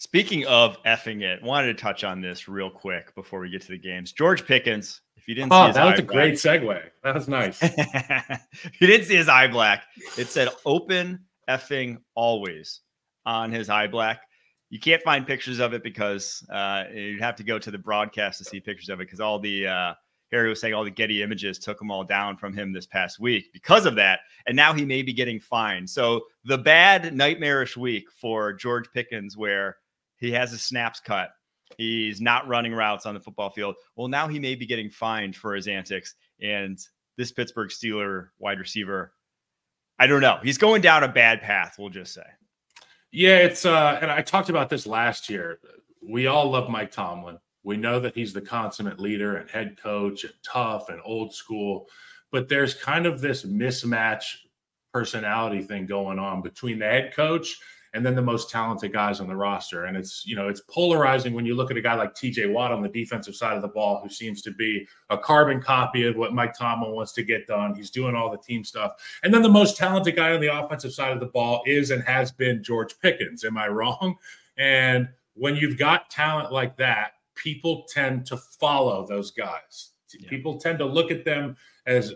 Speaking of effing it, wanted to touch on this real quick before we get to the games. George Pickens, if you didn't see his that was eye a great segue. That was nice. If you didn't see his eye black, it said open effing always on his eye black. You can't find pictures of it because you'd have to go to the broadcast to see pictures of it because all the Harry was saying all the Getty images took them all down from him this past week because of that. And now he may be getting fined. So the bad nightmarish week for George Pickens where he has his snaps cut. He's not running routes on the football field. Well, now he may be getting fined for his antics. And this Pittsburgh Steeler wide receiver, I don't know. He's going down a bad path, we'll just say. Yeah, it's and I talked about this last year. We all love Mike Tomlin. We know that he's the consummate leader and head coach and tough and old school. But there's kind of this mismatch personality thing going on between the head coach and then the most talented guys on the roster. And it's, it's polarizing when you look at a guy like TJ Watt on the defensive side of the ball, who seems to be a carbon copy of what Mike Tomlin wants to get done. He's doing all the team stuff. And then the most talented guy on the offensive side of the ball is and has been George Pickens. Am I wrong? And when you've got talent like that, people tend to follow those guys. Yeah. People tend to look at them as,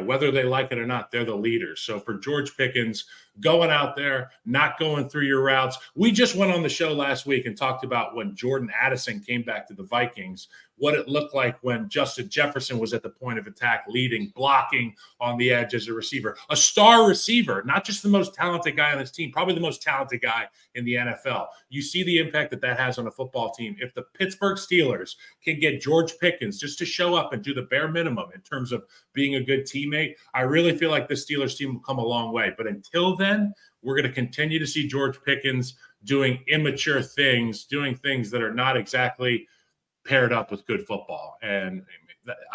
whether they like it or not, they're the leaders. So for George Pickens, going out there, not going through your routes. We just went on the show last week and talked about when Jordan Addison came back to the Vikings, what it looked like when Justin Jefferson was at the point of attack, leading, blocking on the edge as a receiver, a star receiver, not just the most talented guy on his team, probably the most talented guy in the NFL. You see the impact that that has on a football team. If the Pittsburgh Steelers can get George Pickens just to show up and do the bare minimum in terms of being a good teammate, I really feel like the Steelers team will come a long way. But until then, we're going to continue to see George Pickens doing immature things, doing things that are not exactly paired up with good football. And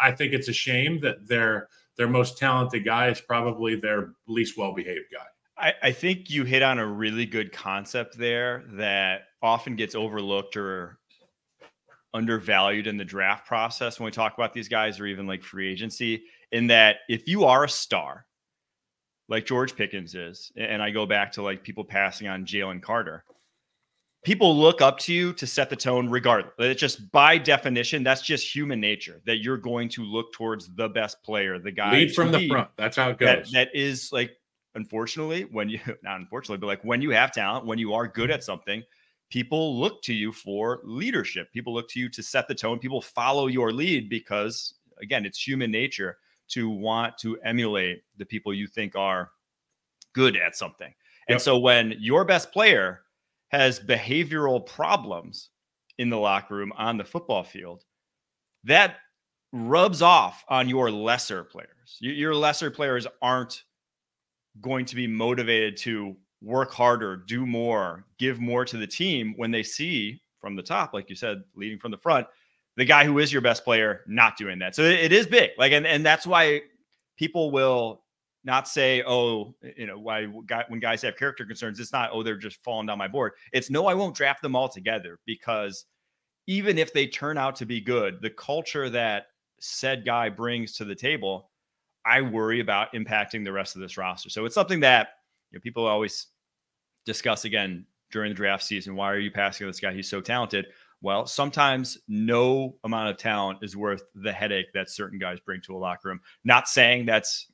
I think it's a shame that their most talented guy is probably their least well-behaved guy. I think you hit on a really good concept there that often gets overlooked or undervalued in the draft process when we talk about these guys, or even like free agency, in that if you are a star like George Pickens is, and I go back to like people passing on Jalen Carter, people look up to you to set the tone regardless. It's just by definition, that's just human nature, that you're going to look towards the best player, the guy. Lead from the front. That's how it goes. That is like, unfortunately, not unfortunately, but like when you have talent, when you are good at something, people look to you for leadership. People look to you to set the tone. People follow your lead because, again, it's human nature to want to emulate the people you think are good at something. And so when your best player has behavioral problems in the locker room, on the football field, that rubs off on your lesser players. Your lesser players aren't going to be motivated to work harder, do more, give more to the team when they see from the top, like you said, leading from the front, the guy who is your best player not doing that. So it is big. Like, and that's why people will not say, oh, why when guys have character concerns, it's not, oh, they're just falling down my board. It's no, I won't draft them all together, because even if they turn out to be good, the culture that said guy brings to the table, I worry about impacting the rest of this roster. So it's something that people always discuss again during the draft season. Why are you passing on this guy? He's so talented. Well, sometimes no amount of talent is worth the headache that certain guys bring to a locker room. Not saying that's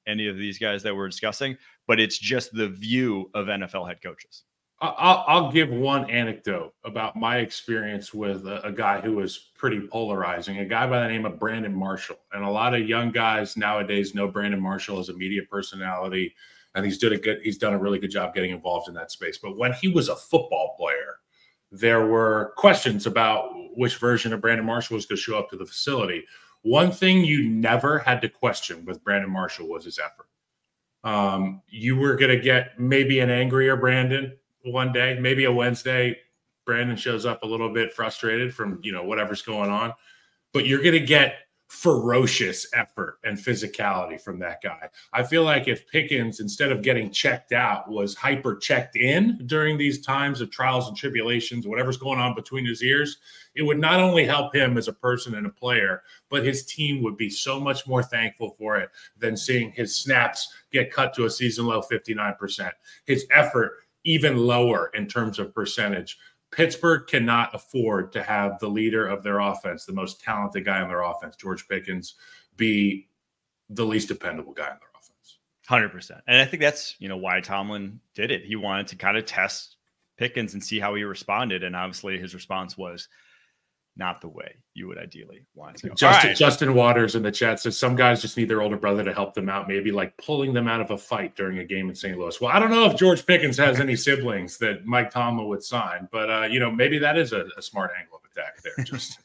any of these guys that we're discussing, but it's just the view of NFL head coaches. I'll give one anecdote about my experience with a guy who was pretty polarizing, a guy by the name of Brandon Marshall. And a lot of young guys nowadays know Brandon Marshall as a media personality, and he's done a really good job getting involved in that space. But when he was a football player, there were questions about which version of Brandon Marshall was going to show up to the facility. One thing you never had to question with Brandon Marshall was his effort. You were going to get maybe an angrier Brandon one day, maybe a Wednesday. Brandon shows up a little bit frustrated from, whatever's going on, but you're going to get ferocious effort and physicality from that guy. I feel like if Pickens, instead of getting checked out, was hyper checked in during these times of trials and tribulations, whatever's going on between his ears, it would not only help him as a person and a player, but his team would be so much more thankful for it than seeing his snaps get cut to a season low 59%, his effort even lower in terms of percentage. Pittsburgh cannot afford to have the leader of their offense, the most talented guy on their offense, George Pickens, be the least dependable guy on their offense. 100%. And I think that's, why Tomlin did it. He wanted to kind of test Pickens and see how he responded. And obviously his response was not the way you would ideally want to go. Justin Waters in the chat says some guys just need their older brother to help them out, maybe like pulling them out of a fight during a game in St. Louis. Well, I don't know if George Pickens has any siblings that Mike Tomlin would sign, but maybe that is a smart angle of attack there, Justin.